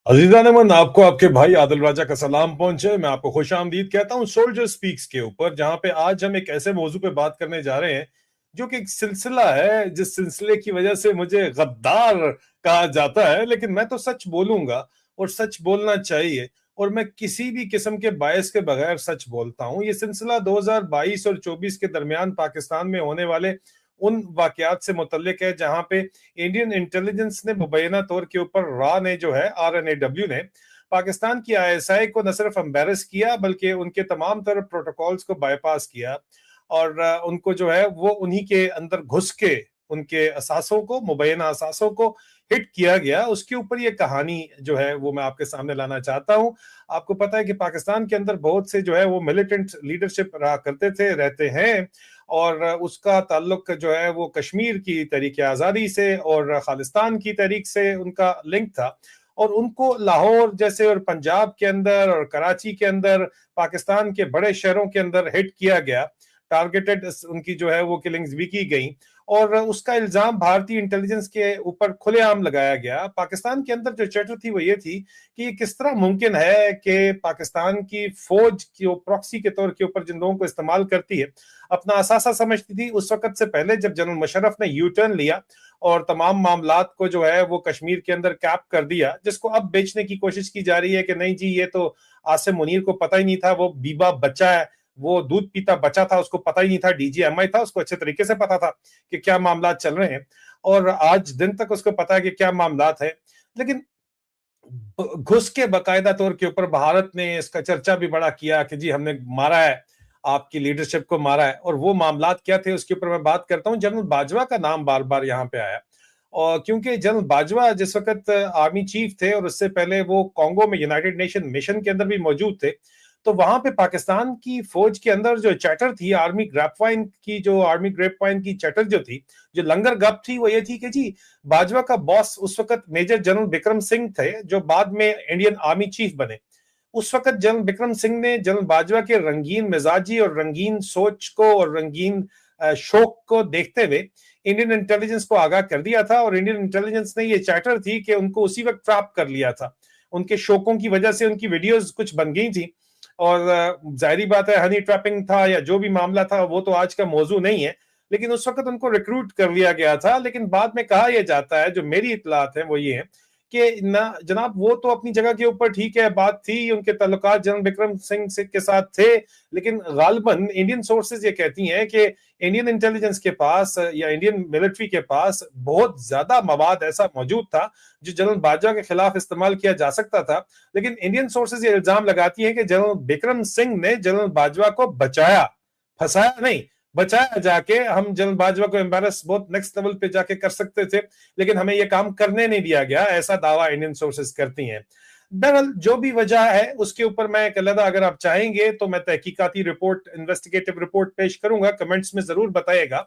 अजीजान मन, आपको आपके भाई आदिल राजा का सलाम पहुंचे। मैं आपको खुश आमदीद कहता हूं सोल्जर स्पीक्स के ऊपर, जहां पे आज हम एक ऐसे मौजू पे बात करने जा रहे हैं जो कि एक सिलसिला है, जिस सिलसिले की वजह से मुझे गद्दार कहा जाता है। लेकिन मैं तो सच बोलूंगा और सच बोलना चाहिए, और मैं किसी भी किस्म के बायस के बगैर सच बोलता हूं। ये सिलसिला 2022 और 24 के दरमियान पाकिस्तान में होने वाले उन वाकयात से मुतल्लिक है, जहां पे इंडियन इंटेलिजेंस ने मुबैना तौर के ऊपर रा ने जो है RNAW ने पाकिस्तान की ISI को न सिर्फ एम्बेरस किया, बल्कि उनके तमाम तरह प्रोटोकॉल्स को बाईपास किया। और उनको जो है वो उन्हीं के अंदर घुस के उनके असासों को, मुबैना असासों को हिट किया गया। उसके ऊपर ये कहानी जो है वो मैं आपके सामने लाना चाहता हूं। आपको पता है कि पाकिस्तान के अंदर बहुत से जो है वो मिलिटेंट लीडरशिप रहा करते थे, रहते हैं, और उसका ताल्लुक जो है वो कश्मीर की तहरीक आज़ादी से और खालिस्तान की तहरीक से उनका लिंक था। और उनको लाहौर जैसे और पंजाब के अंदर और कराची के अंदर, पाकिस्तान के बड़े शहरों के अंदर हिट किया गया। टारगेटेड उनकी जो है वो किलिंग्स भी की गई, और उसका इल्जाम भारतीय इंटेलिजेंस के ऊपर खुलेआम लगाया गया। पाकिस्तान के अंदर जो चैटर थी वो ये थी कि ये किस तरह मुमकिन है कि पाकिस्तान की फौज की प्रॉक्सी के तौर के ऊपर जिन लोगों को इस्तेमाल करती है, अपना असासा समझती थी। उस वक्त से पहले जब जनरल मुशर्रफ ने यू टर्न लिया और तमाम मामलात को जो है वो कश्मीर के अंदर कैप कर दिया, जिसको अब बेचने की कोशिश की जा रही है कि नहीं जी, ये तो आसिम मुनीर को पता ही नहीं था, वो बीबा बच्चा है, वो दूध पीता बच्चा था, उसको पता ही नहीं था। DGMI था, उसको अच्छे तरीके से पता था कि क्या मामला चल रहे हैं, और आज दिन तक उसको पता है कि क्या मामलात है। लेकिन घुस के बाकायदा तौर के ऊपर भारत ने इसका चर्चा भी बड़ा किया कि जी हमने मारा है, आपकी लीडरशिप को मारा है। और वो मामलात क्या थे उसके ऊपर मैं बात करता हूं। जनरल बाजवा का नाम बार बार यहाँ पे आया, और क्योंकि जनरल बाजवा जिस वक्त आर्मी चीफ थे, और उससे पहले वो कॉन्गो में यूनाइटेड नेशन मिशन के अंदर भी मौजूद थे, तो वहां पे पाकिस्तान की फौज के अंदर जो चैटर थी, आर्मी ग्रेपवाइन की चैटर जो थी, जो लंगर गप थी, वो ये थी कि जी बाजवा का बॉस उस वक्त मेजर जनरल बिक्रम सिंह थे, जो बाद में इंडियन आर्मी चीफ बने। उस वक्त जनरल बिक्रम सिंह ने जनरल बाजवा के रंगीन मिजाजी और रंगीन सोच को और रंगीन शौक को देखते हुए इंडियन इंटेलिजेंस को आगाह कर दिया था। और इंडियन इंटेलिजेंस ने ये चैटर थी कि उनको उसी वक्त ट्रैप कर लिया था। उनके शौकों की वजह से उनकी वीडियोस कुछ बन गई थी, और जाहिर बात है हनी ट्रैपिंग था या जो भी मामला था वो तो आज का मौजू नहीं है। लेकिन उस वक्त उनको रिक्रूट कर लिया गया था। लेकिन बाद में कहा यह जाता है, जो मेरी इतलात है वो ये है कि ना जनाब, वो तो अपनी जगह के ऊपर ठीक है, बात थी, उनके ताल्लुकात जनरल बिक्रम सिंह के साथ थे। लेकिन गालिबन इंडियन सोर्सेज ये कहती हैं कि इंडियन इंटेलिजेंस के पास या इंडियन मिलिट्री के पास बहुत ज्यादा मवाद ऐसा मौजूद था जो जनरल बाजवा के खिलाफ इस्तेमाल किया जा सकता था। लेकिन इंडियन सोर्सेज ये इल्जाम लगाती हैं कि जनरल बिक्रम सिंह ने जनरल बाजवा को बचाया, फंसाया नहीं, बचाया। जाके हम जनरल बाजवा को एम्बेरस बहुत नेक्स्ट लेवल पे जाके कर सकते थे, लेकिन हमें यह काम करने नहीं दिया गया, ऐसा दावा इंडियन सोर्सेज करती हैं। बहरहाल जो भी वजह है उसके ऊपर मैं एक अलग, अगर आप चाहेंगे तो मैं तहकीकाती रिपोर्ट, इन्वेस्टिगेटिव रिपोर्ट पेश करूंगा, कमेंट्स में जरूर बताइएगा।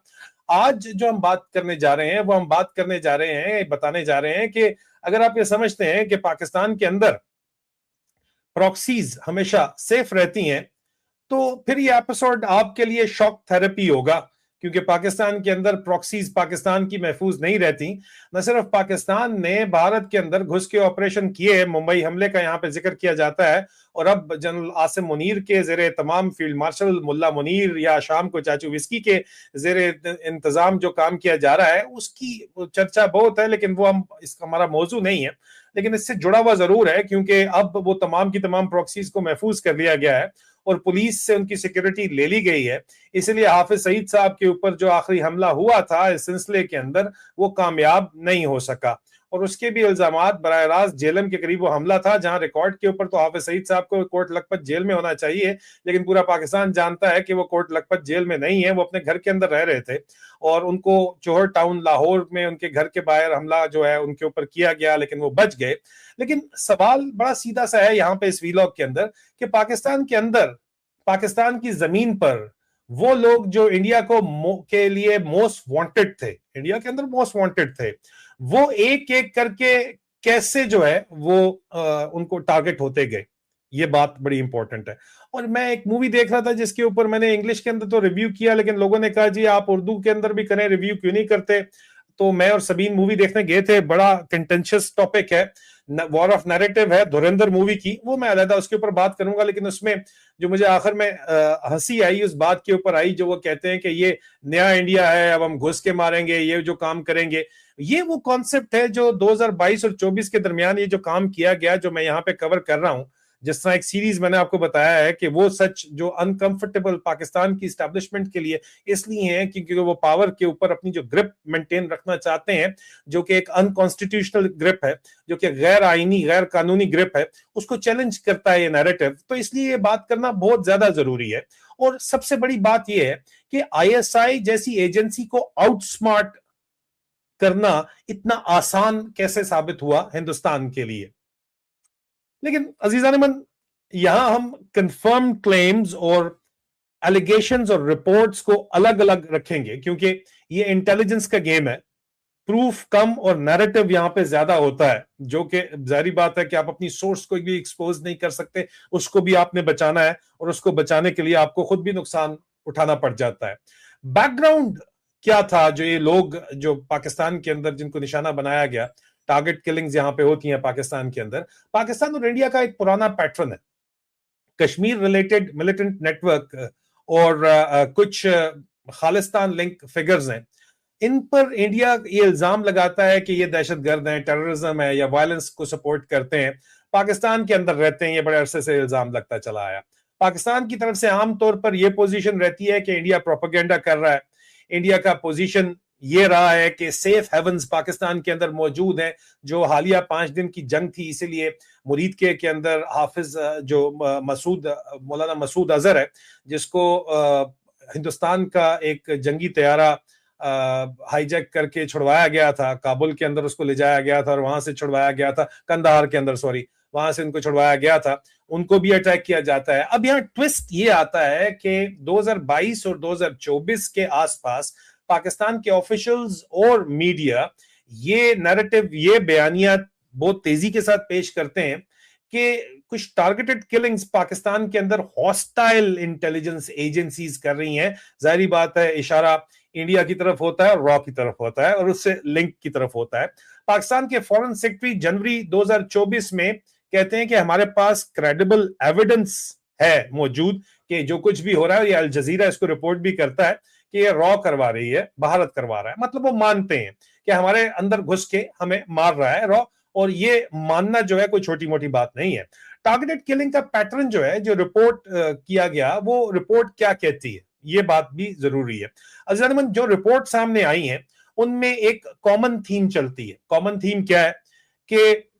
आज जो हम बात करने जा रहे हैं वो हम बात करने जा रहे हैं, बताने जा रहे हैं कि अगर आप ये समझते हैं कि पाकिस्तान के अंदर प्रॉक्सीज हमेशा सेफ रहती हैं, तो फिर ये एपिसोड आपके लिए शॉक थेरेपी होगा। क्योंकि पाकिस्तान के अंदर प्रॉक्सीज पाकिस्तान की महफूज नहीं रहती। न सिर्फ पाकिस्तान ने भारत के अंदर घुस के ऑपरेशन किए, मुंबई हमले का यहाँ पे जिक्र किया जाता है, और अब जनरल आसिम मुनीर के जेरे तमाम फील्ड मार्शल मुल्ला मुनीर या शाम को चाचू विस्की के जेरे इंतजाम जो काम किया जा रहा है उसकी चर्चा बहुत है, लेकिन वो हम इसका हमारा मौजू नहीं है। लेकिन इससे जुड़ा हुआ जरूर है, क्योंकि अब वो तमाम की तमाम प्रॉक्सीज को महफूज कर लिया गया है और पुलिस से उनकी सिक्योरिटी ले ली गई है। इसलिए हाफिज सईद साहब के ऊपर जो आखिरी हमला हुआ था इस सिलसिले के अंदर, वो कामयाब नहीं हो सका। और उसके भी इल्जामात बराह रास्त जेलम के करीब वो हमला था, जहां रिकॉर्ड के ऊपर तो हाफिज सईद साहब को कोट लखपत जेल में होना चाहिए, लेकिन पूरा पाकिस्तान जानता है कि वो कोट लखपत जेल में नहीं है, वो अपने घर के अंदर रह रहे थे। और उनको चोहर टाउन लाहौर में उनके घर के बाहर हमला जो है उनके ऊपर किया गया, लेकिन वो बच गए। लेकिन सवाल बड़ा सीधा सा है यहाँ पे इस वीलॉग के अंदर कि पाकिस्तान के अंदर, पाकिस्तान की जमीन पर वो लोग जो इंडिया के लिए मोस्ट वांटेड थे, इंडिया के अंदर मोस्ट वांटेड थे, वो एक एक करके कैसे जो है वो उनको टारगेट होते गए, ये बात बड़ी इंपॉर्टेंट है। और मैं एक मूवी देख रहा था जिसके ऊपर मैंने इंग्लिश के अंदर तो रिव्यू किया, लेकिन लोगों ने कहा जी आप उर्दू के अंदर भी करें, रिव्यू क्यों नहीं करते। तो मैं और सबीन मूवी देखने गए थे, बड़ा कंटेंशियस टॉपिक है। वॉर ऑफ नैरेटिव है धुरंधर मूवी की, वो मैं अलग उसके ऊपर बात करूंगा। लेकिन उसमें जो मुझे आखिर में हंसी आई उस बात के ऊपर आई, जो वो कहते हैं कि ये नया इंडिया है, अब हम घुस के मारेंगे, ये जो काम करेंगे, ये वो कॉन्सेप्ट है जो 2022 और 24 के दरमियान ये जो काम किया गया, जो मैं यहाँ पे कवर कर रहा हूं। जिस तरह एक सीरीज मैंने आपको बताया है कि वो सच जो अनकंफर्टेबल पाकिस्तान की स्टैब्लिशमेंट के लिए इसलिए है क्योंकि वो पावर के ऊपर अपनी जो ग्रिप मेंटेन रखना चाहते हैं, जो कि एक अनकॉन्स्टिट्यूशनल ग्रिप है, जो कि गैर आईनी गैर कानूनी ग्रिप है, उसको चैलेंज करता है ये नैरेटिव। तो इसलिए ये बात करना बहुत ज्यादा जरूरी है। और सबसे बड़ी बात यह है कि आईएसआई जैसी एजेंसी को आउटस्मार्ट करना इतना आसान कैसे साबित हुआ हिंदुस्तान के लिए। लेकिन अजीजान मन, यहां हम कंफर्म क्लेम्स और एलिगेशंस और रिपोर्ट्स को अलग अलग रखेंगे, क्योंकि ये इंटेलिजेंस का गेम है। प्रूफ कम और नैरेटिव यहां पे ज्यादा होता है, जो कि जारी बात है कि आप अपनी सोर्स को भी एक्सपोज नहीं कर सकते, उसको भी आपने बचाना है, और उसको बचाने के लिए आपको खुद भी नुकसान उठाना पड़ जाता है। बैकग्राउंड क्या था जो ये लोग जो पाकिस्तान के अंदर जिनको निशाना बनाया गया, टारगेट किलिंग्स यहां पे होती हैं पाकिस्तान के अंदर। पाकिस्तान और इंडिया का एक पुराना पैटर्न है, कश्मीर रिलेटेड मिलिटेंट नेटवर्क और कुछ खालिस्तान लिंक फिगर्स हैं, इन पर इंडिया ये इल्जाम लगाता है कि ये दहशतगर्द हैं, टेररिज्म है या वायलेंस को सपोर्ट करते हैं, पाकिस्तान के अंदर रहते हैं। ये बड़े अरसे से इल्जाम लगता चला आया। पाकिस्तान की तरफ से आमतौर पर यह पोजीशन रहती है कि इंडिया प्रोपेगेंडा कर रहा है। इंडिया का पोजीशन ये रहा है कि सेफ हेवंस पाकिस्तान के अंदर मौजूद हैं। जो हालिया 5 दिन की जंग थी, इसीलिए मुरीद के अंदर हाफिज जो मौलाना मसूद अजहर है, जिसको हिंदुस्तान का एक जंगी तैयारा हाईजैक करके छुड़वाया गया था, काबुल के अंदर उसको ले जाया गया था और वहां से छुड़वाया गया था, कंदाहार के अंदर, सॉरी, वहां से उनको छुड़वाया गया था, उनको भी अटैक किया जाता है। अब यहाँ ट्विस्ट ये आता है कि 2022 और 2024 के आसपास पाकिस्तान के ऑफिशियल्स और मीडिया ये नैरेटिव, ये बयानियां बहुत तेजी के साथ पेश करते हैं कि कुछ टारगेटेड किलिंग्स पाकिस्तान के अंदर हॉस्टाइल इंटेलिजेंस एजेंसीज कर रही हैं। जाहिर बात है, इशारा इंडिया की तरफ होता है, रॉ की तरफ होता है और उससे लिंक की तरफ होता है। पाकिस्तान के फॉरेन सेक्रेटरी जनवरी 2024 में कहते हैं कि हमारे पास क्रेडिबल एविडेंस है मौजूद कि जो कुछ भी हो रहा है, ये अल जजीरा इसको रिपोर्ट भी करता है कि ये रॉ करवा रही है, भारत करवा रहा है। मतलब वो मानते हैं कि हमारे अंदर घुस के हमें मार रहा है रॉ, और ये मानना जो है कोई छोटी मोटी बात नहीं है। टारगेटेड किलिंग का पैटर्न जो है, जो रिपोर्ट किया गया, वो रिपोर्ट क्या कहती है, ये बात भी जरूरी है। अजीज़, जो रिपोर्ट सामने आई है उनमें एक कॉमन थीम चलती है। कॉमन थीम क्या है कि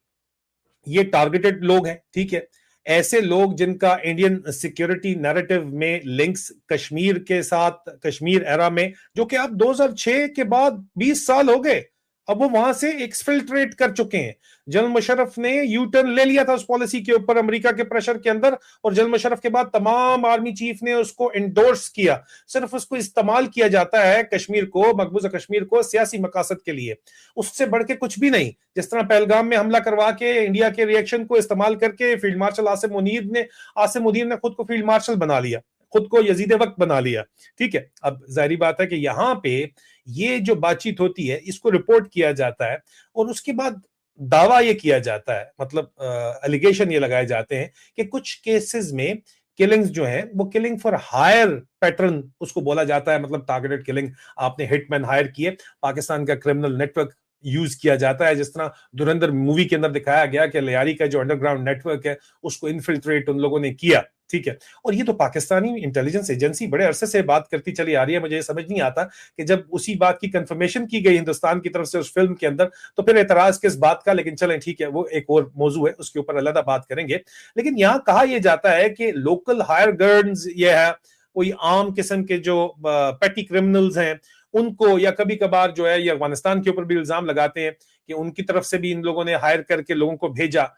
ये टारगेटेड लोग हैं, ठीक है, ऐसे लोग जिनका इंडियन सिक्योरिटी नैरेटिव में लिंक्स कश्मीर के साथ, कश्मीर एरा में, जो कि अब 2006 के बाद 20 साल हो गए, अब वो वहां से एक्सफिल्ट्रेट कर चुके हैं। जनरल मुशर्रफ ने यू टर्न ले लिया था उस पॉलिसी के ऊपर अमेरिका के प्रेशर के अंदर, और जनरल मुशर्रफ के बाद तमाम आर्मी चीफ ने उसको इंडोर्स किया। सिर्फ उसको इस्तेमाल किया जाता है कश्मीर को, मकबूजा कश्मीर को, सियासी मकासद के लिए, उससे बढ़ के कुछ भी नहीं। जिस तरह पहलगाम में हमला करवा के इंडिया के रिएक्शन को इस्तेमाल करके फील्ड मार्शल आसिम मुनीर ने खुद को फील्ड मार्शल बना लिया, खुद को यजीद वक्त बना लिया, ठीक है। अब जाहिर बात है कि यहां पे ये जो बातचीत होती है, इसको रिपोर्ट किया जाता है और उसके बाद दावा ये किया जाता है, मतलब एलिगेशन ये लगाए जाते हैं कि कुछ केसेस में किलिंग्स जो है वो किलिंग फॉर हायर पैटर्न उसको बोला जाता है। मतलब टारगेटेड किलिंग, आपने हिटमैन हायर किए, पाकिस्तान का क्रिमिनल नेटवर्क यूज किया जाता है। जिस तरह धुरंधर मूवी के अंदर दिखाया गया कि लियारी का जो अंडरग्राउंड नेटवर्क है उसको इन्फिल्ट्रेट उन लोगों ने किया, ठीक है। और ये तो पाकिस्तानी इंटेलिजेंस एजेंसी बड़े अरसे से बात करती चली आ रही है। मुझे ये समझ नहीं आता कि जब उसी बात की कंफर्मेशन की गई हिंदुस्तान की तरफ से उस फिल्म के अंदर, तो फिर एतराज किस बात का। लेकिन चलें, ठीक है, वो एक और मौजू है, उसके ऊपर अलग बात करेंगे। लेकिन यहां कहा यह जाता है कि लोकल हायर गर्ड्स ये है, कोई आम किस्म के जो पेटी क्रिमिनल्स हैं उनको, या कभी कभार जो है ये अफगानिस्तान के ऊपर भी इल्जाम लगाते हैं कि उनकी तरफ से भी इन लोगों ने हायर करके लोगों को भेजा,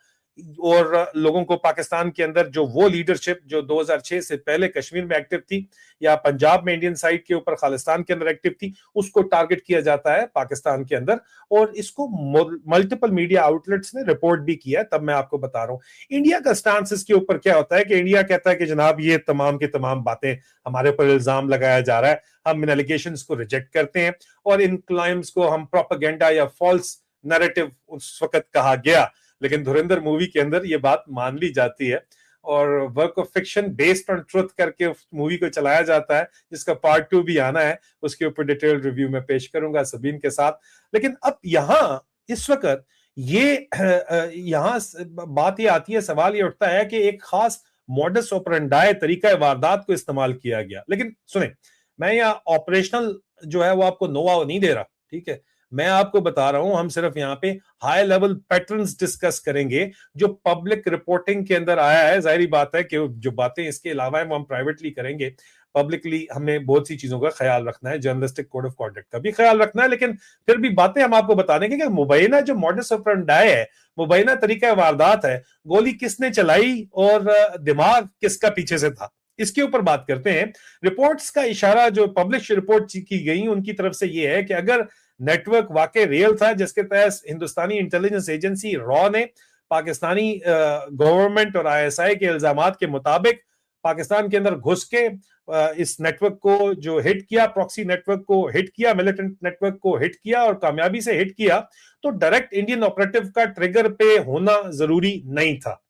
और लोगों को पाकिस्तान के अंदर जो वो लीडरशिप जो 2006 से पहले कश्मीर में एक्टिव थी या पंजाब में इंडियन साइड के ऊपर खालिस्तान के अंदर एक्टिव थी, उसको टारगेट किया जाता है पाकिस्तान के अंदर। और इसको मल्टीपल मीडिया आउटलेट्स ने रिपोर्ट भी किया, तब मैं आपको बता रहा हूं। इंडिया का स्टांस इसके ऊपर क्या होता है कि इंडिया कहता है कि जनाब ये तमाम की तमाम बातें हमारे ऊपर इल्जाम लगाया जा रहा है, हम इन एलिगेशंस को रिजेक्ट करते हैं और इन क्लाइम्स को हम प्रोपेगेंडा या फॉल्स नैरेटिव उस वक्त कहा गया लेकिन धुरंधर मूवी के अंदर ये बात मान ली जाती है और work of fiction based on truth करके उस मूवी को चलाया जाता है, जिसका पार्ट 2 भी आना है। उसके ऊपर डिटेल रिव्यू में पेश करूंगा सबीन के साथ। लेकिन अब यहाँ इस वक्त ये यहाँ बात ये आती है, सवाल ये उठता है कि एक खास मॉडस ऑपरेंडाई तरीका वारदात को इस्तेमाल किया गया। लेकिन सुने, मैं यहाँ ऑपरेशनल जो है वो आपको नोवा नहीं दे रहा, ठीक है। मैं आपको बता रहा हूं, हम सिर्फ यहाँ पे हाई लेवल पैटर्न्स डिस्कस करेंगे जो पब्लिक रिपोर्टिंग के अंदर आया है। जाहिर बात है कि जो बातें इसके अलावा है वो हम प्राइवेटली करेंगे। पब्लिकली हमें बहुत सी चीजों का ख्याल रखना है, जर्नलिस्टिक कोड ऑफ कॉन्डक्ट का भी ख्याल रखना है, लेकिन फिर भी बातें हम आपको बता देंगे कि मुबैना जो मॉडस ऑपरेंडाई है, मुबैना तरीका वारदात है, गोली किसने चलाई और दिमाग किसका पीछे से था, इसके ऊपर बात करते हैं। रिपोर्ट्स का इशारा जो पब्लिश रिपोर्ट की गई उनकी तरफ से यह है कि अगर नेटवर्क वाकई रियल था, जिसके तहत हिंदुस्तानी इंटेलिजेंस एजेंसी रॉ ने पाकिस्तानी गवर्नमेंट और आईएसआई के इल्जामात के मुताबिक पाकिस्तान के अंदर घुस के इस नेटवर्क को जो हिट किया, प्रॉक्सी नेटवर्क को हिट किया, मिलिटेंट नेटवर्क को हिट किया और कामयाबी से हिट किया, तो डायरेक्ट इंडियन ऑपरेटिव का ट्रिगर पे होना जरूरी नहीं था।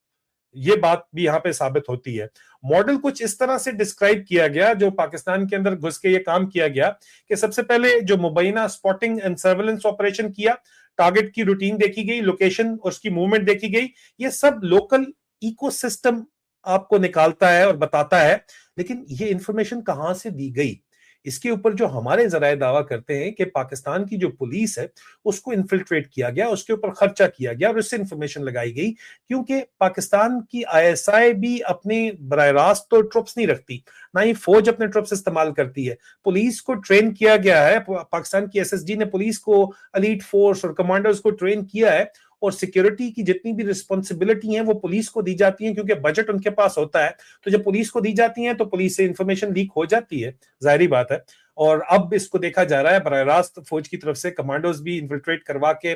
ये बात भी यहां पे साबित होती है। मॉडल कुछ इस तरह से डिस्क्राइब किया गया जो पाकिस्तान के अंदर घुस के ये काम किया गया कि सबसे पहले जो मुबैना स्पॉटिंग एंड सर्वेलेंस ऑपरेशन किया, टारगेट की रूटीन देखी गई, लोकेशन और उसकी मूवमेंट देखी गई। ये सब लोकल इकोसिस्टम आपको निकालता है और बताता है, लेकिन ये इंफॉर्मेशन कहां से दी गई, इसके ऊपर जो हमारे जराए दावा करते हैं कि पाकिस्तान की जो पुलिस है उसको इन्फिल्ट्रेट किया गया, उसके ऊपर खर्चा किया गया और उससे इंफॉर्मेशन लगाई गई। क्योंकि पाकिस्तान की आईएसआई भी अपने बराह रास्त तो ट्रुप्स नहीं रखती, ना ही फौज अपने ट्रुप्स इस्तेमाल करती है। पुलिस को ट्रेन किया गया है, पाकिस्तान की एसएसजी ने पुलिस को, एलीट फोर्स और कमांडर्स को ट्रेन किया है, और सिक्योरिटी की जितनी भी रिस्पॉन्सिबिलिटी है वो पुलिस को दी जाती है, क्योंकि बजट उनके पास होता है। तो जब पुलिस को दी जाती है तो पुलिस से इंफॉर्मेशन लीक हो जाती है, जाहिर बात है। और अब इसको देखा जा रहा है बराह रास्त फौज की तरफ से कमांडोज भी इन्फिल्ट्रेट करवा के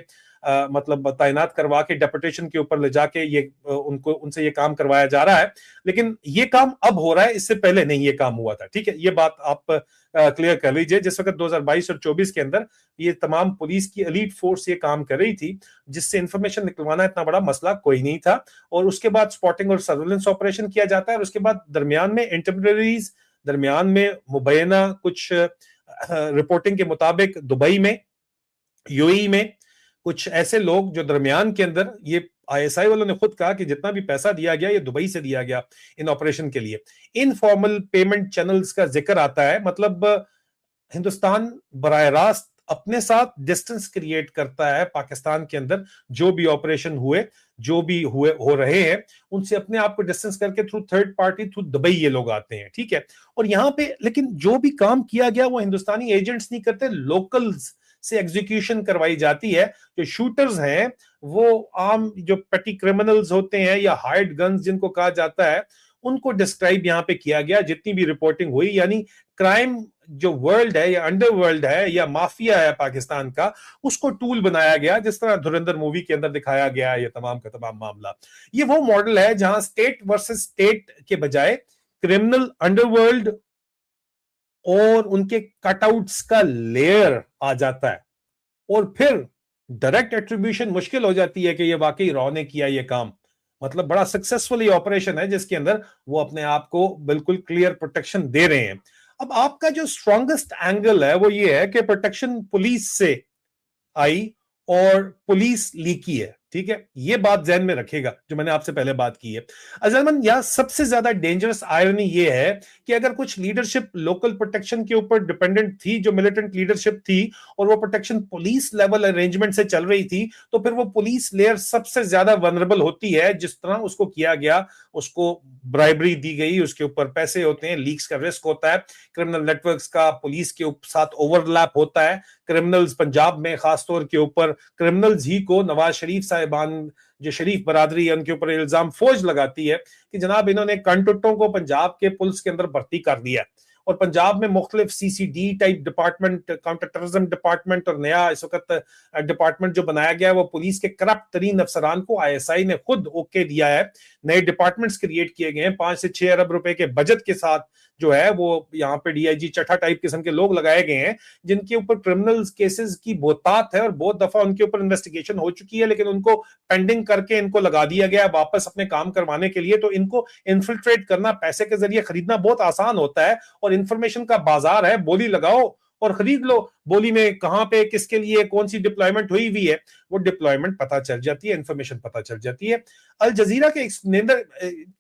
मतलब तैनात करवा के डेपुटेशन के ऊपर ले जाके ये उनको उनसे ये काम करवाया जा रहा है। लेकिन ये काम अब हो रहा है, इससे पहले नहीं ये काम हुआ था, ठीक है। ये बात आप क्लियर कर लीजिए। जिस वक्त 2022 और 24 के अंदर ये तमाम पुलिस की एलीट फोर्स ये काम कर रही थी, जिससे इंफॉर्मेशन निकलवाना इतना बड़ा मसला कोई नहीं था। और उसके बाद स्पॉटिंग और सर्वेलेंस ऑपरेशन किया जाता है और उसके बाद दरमियान में इंटरमीडियरीज, दरमियान में मुबैना कुछ रिपोर्टिंग के मुताबिक दुबई में, यूएई में कुछ ऐसे लोग जो दरमियान के अंदर, ये आईएसआई वालों ने खुद कहा कि जितना भी पैसा दिया गया ये दुबई से दिया गया इन ऑपरेशन के लिए। इनफॉर्मल पेमेंट चैनल्स का जिक्र आता है, मतलब हिंदुस्तान बराह रास्त अपने साथ डिस्टेंस क्रिएट करता है पाकिस्तान के अंदर। जो भी ऑपरेशन हुए, जो भी हुए हो रहे हैं, उनसे अपने आप को डिस्टेंस करके through third party, through Dubai ये लोग आते हैं, ठीक है। और यहाँ पे लेकिन जो भी काम किया गया वो हिंदुस्तानी एजेंट्स नहीं करते, लोकल्स से एग्जीक्यूशन करवाई जाती है। जो शूटर्स हैं वो आम जो पेटी क्रिमिनल्स होते हैं या हाइड गन्स जिनको कहा जाता है, उनको डिस्क्राइब यहाँ पे किया गया। जितनी भी रिपोर्टिंग हुई, यानी क्राइम जो वर्ल्ड है या अंडरवर्ल्ड है या माफिया है पाकिस्तान का, उसको टूल बनाया गया, जिस तरह धुरंधर मूवी के अंदर दिखाया गया है ये तमाम का तमाम मामला। ये वो मॉडल है जहां स्टेट वर्सेस स्टेट के बजाय क्रिमिनल अंडरवर्ल्ड और उनके कटआउट्स का लेयर आ जाता है, और फिर डायरेक्ट एट्रीब्यूशन मुश्किल हो जाती है कि ये वाकई रॉ ने किया ये काम। मतलब बड़ा सक्सेसफुल ऑपरेशन है जिसके अंदर वो अपने आप को बिल्कुल क्लियर प्रोटेक्शन दे रहे हैं। अब आपका जो स्ट्रॉन्गेस्ट एंगल है वो ये है कि प्रोटेक्शन पुलिस से आई और पुलिस लीकी है, ठीक है। ये बात ध्यान में रखेगा जो मैंने आपसे पहले बात की है। अजलमन, यह सबसे ज्यादा डेंजरस आयरनी ये है कि अगर कुछ लीडरशिप लोकल प्रोटेक्शन के ऊपर डिपेंडेंट थी, जो मिलिटेंट लीडरशिप थी, और वो प्रोटेक्शन पुलिस लेवल अरेंजमेंट से चल रही थी, तो फिर वो पुलिस लेयर सबसे ज्यादा वनरेबल होती है। जिस तरह उसको किया गया, उसको ब्राइबरी दी गई, उसके ऊपर पैसे होते हैं, लीक्स का रिस्क होता है, क्रिमिनल नेटवर्क्स का पुलिस के साथ ओवरलैप होता है। क्रिमिनल्स पंजाब में खासतौर के ऊपर क्रिमिनल्स ही को नवाज शरीफ साहिबान जो शरीफ बरादरी है उनके ऊपर इल्जाम फौज लगाती है कि जनाब इन्होंने कंटुट्टों को पंजाब के पुलिस के अंदर भर्ती कर दिया। और पंजाब में मुख्तलिफ CCD type department, counter terrorism department, और नया इस वक्त डिपार्टमेंट जो बनाया गया है वो पुलिस के करप्ट तरीन अफसरान को आईएसआई ने खुद ओके दिया है। नए डिपार्टमेंट्स क्रिएट किए गए हैं 5 से 6 अरब रुपए के बजट के साथ, जो है वो यहाँ पे डीआईजी चट्टा टाइप किस्म के लोग लगाए गए हैं जिनके ऊपर क्रिमिनल केसेस की बहुतात है और बहुत दफा उनके ऊपर इन्वेस्टिगेशन हो चुकी है, लेकिन उनको पेंडिंग करके इनको लगा दिया गया वापस अपने काम करवाने के लिए। तो इनको इन्फिल्ट्रेट करना, पैसे के जरिए खरीदना बहुत आसान होता है और इंफॉर्मेशन का बाजार है, बोली लगाओ और खरीद लो। बोली में कहां पे किसके लिए कौन सी डिप्लॉयमेंट हुई हुई है वो डिप्लॉयमेंट पता चल जाती है, इंफॉर्मेशन पता चल जाती है। अल जजीरा के एक्सप्लेनर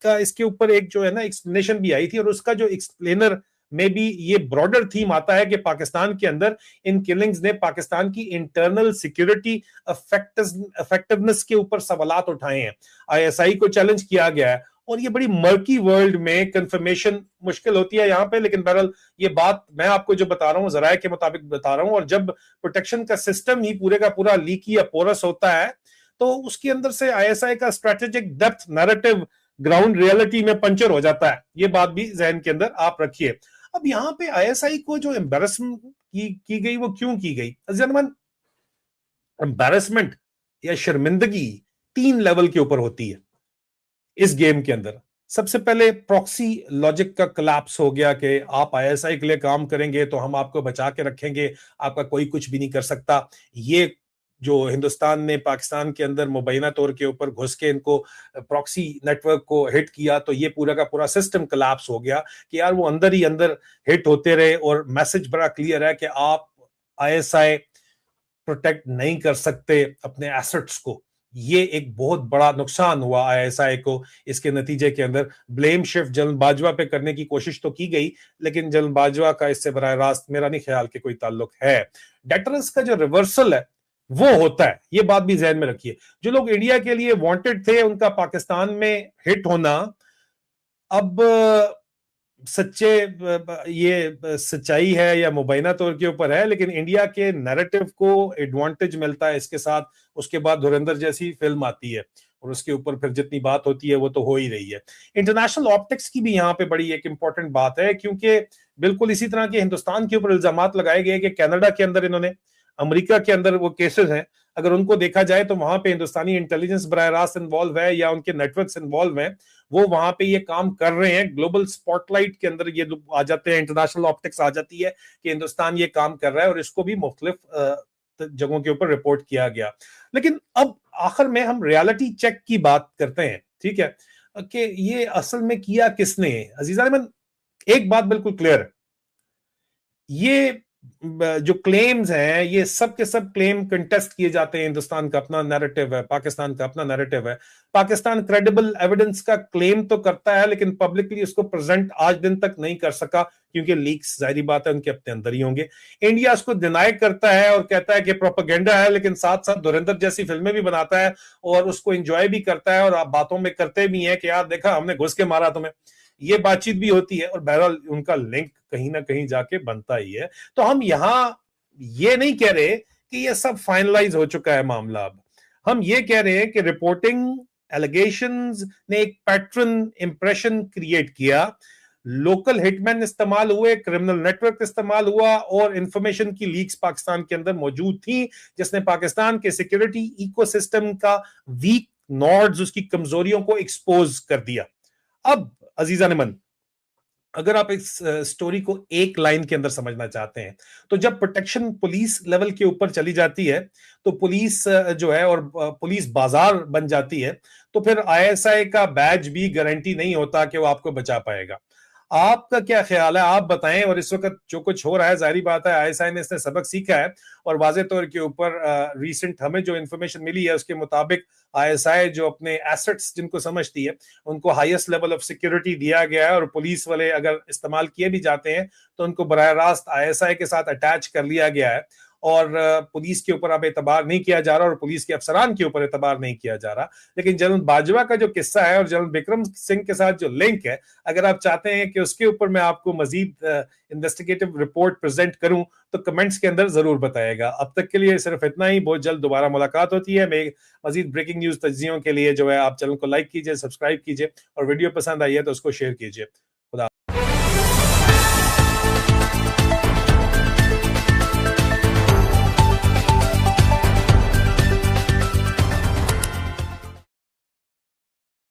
का इसके ऊपर एक जो है ना एक्सप्लेनेशन भी आई थी और उसका जो एक्सप्लेनर में भी ये ब्रॉडर थीम आता है कि पाकिस्तान के अंदर इन किलिंग्स ने पाकिस्तान की इंटरनल सिक्योरिटी इफेक्टिवनेस के ऊपर सवालात उठाए हैं। आईएसआई को चैलेंज किया गया है और ये बड़ी मर्की वर्ल्ड में कंफर्मेशन मुश्किल होती है यहाँ पे, लेकिन बहरहाल ये बात मैं आपको जो बता रहा हूँ जराये के मुताबिक बता रहा हूँ। और जब प्रोटेक्शन का सिस्टम ही पूरे का पूरा लीकी या पोरस होता है तो उसके अंदर से आईएसआई का strategic depth narrative ground reality में पंचर हो जाता है। ये बात भी जहन के अंदर आप रखिए। अब यहाँ पे आईएसआई को जो एम्बेरसमेंट की गई वो क्यों की गई? एम्बेरसमेंट या शर्मिंदगी 3 लेवल के ऊपर होती है इस गेम के अंदर। सबसे पहले प्रॉक्सी लॉजिक का कोलैप्स हो गया कि आप आईएसआई के लिए काम करेंगे तो हम आपको बचा के रखेंगे, आपका कोई कुछ भी नहीं कर सकता। ये जो हिंदुस्तान ने पाकिस्तान के अंदर मुबैना तौर के ऊपर घुस के इनको प्रॉक्सी नेटवर्क को हिट किया तो ये पूरा का पूरा सिस्टम कोलैप्स हो गया कि यार वो अंदर ही अंदर हिट होते रहे। और मैसेज बड़ा क्लियर है कि आप आईएसआई प्रोटेक्ट नहीं कर सकते अपने एसेट्स को। ये एक बहुत बड़ा नुकसान हुआ आईएसआई को। इसके नतीजे के अंदर ब्लेम शिफ्ट जनरल बाजवा पे करने की कोशिश तो की गई, लेकिन जनरल बाजवा का इससे बराह रास्त मेरा नहीं ख्याल कि कोई ताल्लुक है। डेटरेंस का जो रिवर्सल है वो होता है, ये बात भी ज़हन में रखिए। जो लोग इंडिया के लिए वांटेड थे उनका पाकिस्तान में हिट होना अब सच्चे ये सच्चाई है या मुबैना तौर के ऊपर है, लेकिन इंडिया के नैरेटिव को एडवांटेज मिलता है इसके साथ। उसके बाद धुरंधर जैसी फिल्म आती है और उसके ऊपर फिर जितनी बात होती है वो तो हो ही रही है। इंटरनेशनल ऑप्टिक्स की भी यहाँ पे बड़ी एक इंपॉर्टेंट बात है, क्योंकि बिल्कुल इसी तरह के हिंदुस्तान के ऊपर इल्जामात लगाए गए कि कनाडा के अंदर इन्होंने, अमेरिका के अंदर वो केसेस हैं, अगर उनको देखा जाए तो वहां पे हिंदुस्तानी इंटेलिजेंस बराह रास्त इन्वॉल्व है या उनके नेटवर्क्स इन्वॉल्व हैं, वो वहां पे ये काम कर रहे हैं। ग्लोबल स्पॉटलाइट के अंदर ये आ जाते हैं, इंटरनेशनल ऑप्टिक्स आ जाती है कि हिंदुस्तान ये काम कर रहा है और इसको भी मुख्तलिफ जगहों के ऊपर रिपोर्ट किया गया। लेकिन अब आखिर में हम रियलिटी चेक की बात करते हैं, ठीक है, कि ये असल में किया किसने। अजीजा अहमद, एक बात बिल्कुल क्लियर है, ये जो क्लेम्स हैं ये सब के सब क्लेम कंटेस्ट किए जाते हैं। हिंदुस्तान का अपना नैरेटिव है, पाकिस्तान का अपना नैरेटिव है। पाकिस्तान क्रेडिबल एविडेंस का क्लेम तो करता है लेकिन पब्लिकली उसको प्रेजेंट आज दिन तक नहीं कर सका, क्योंकि लीक्स जाहिर बात है उनके अपने अंदर ही होंगे। इंडिया उसको डिनाई करता है और कहता है कि प्रोपेगेंडा है, लेकिन साथ साथ धुरंधर जैसी फिल्में भी बनाता है और उसको एंजॉय भी करता है और आप बातों में करते भी हैं कि यार देखा हमने घुस के मारा तुम्हें। ये बातचीत भी होती है और बहरहाल उनका लिंक कहीं ना कहीं जाके बनता ही है। तो हम यहां ये नहीं कह रहे कि ये सब फाइनलाइज हो चुका है मामला। अब हम ये कह रहे हैं कि रिपोर्टिंग एलिगेशंस ने एक पैटर्न इंप्रेशन क्रिएट किया, लोकल हिटमैन इस्तेमाल हुए, क्रिमिनल नेटवर्क इस्तेमाल हुआ और इंफॉर्मेशन की लीक्स पाकिस्तान के अंदर मौजूद थी, जिसने पाकिस्तान के सिक्योरिटी इकोसिस्टम का वीक नॉड्स, उसकी कमजोरियों को एक्सपोज कर दिया। अब अजीजा नेमन, अगर आप इस स्टोरी को एक लाइन के अंदर समझना चाहते हैं तो जब प्रोटेक्शन पुलिस लेवल के ऊपर चली जाती है तो पुलिस जो है और पुलिस बाजार बन जाती है, तो फिर आईएसआई का बैज भी गारंटी नहीं होता कि वो आपको बचा पाएगा। आपका क्या ख्याल है, आप बताएं। और इस वक्त जो कुछ हो रहा है, जाहिर बात है आईएसआई ने इसने सबक सीखा है और वाज़े तौर के ऊपर रीसेंट हमें जो इंफॉर्मेशन मिली है उसके मुताबिक आईएसआई जो अपने एसेट्स जिनको समझती है उनको हाईएस्ट लेवल ऑफ सिक्योरिटी दिया गया है और पुलिस वाले अगर इस्तेमाल किए भी जाते हैं तो उनको बराह रास्त आईएसआई के साथ अटैच कर लिया गया है और पुलिस के ऊपर अब एतबार नहीं किया जा रहा और पुलिस के अफसरान के ऊपर एतबार नहीं किया जा रहा। लेकिन जनरल बाजवा का जो किस्सा है और जनरल बिक्रम सिंह के साथ जो लिंक है, अगर आप चाहते हैं कि उसके ऊपर मैं आपको मजीद इन्वेस्टिगेटिव रिपोर्ट प्रेजेंट करूं तो कमेंट्स के अंदर जरूर बताएगा। अब तक के लिए सिर्फ इतना ही, बहुत जल्द दोबारा मुलाकात होती है। मैं मजीद ब्रेकिंग न्यूज तज्जियों के लिए जो है आप चैनल को लाइक कीजिए, सब्सक्राइब कीजिए और वीडियो पसंद आई है तो उसको शेयर कीजिए। खुदा।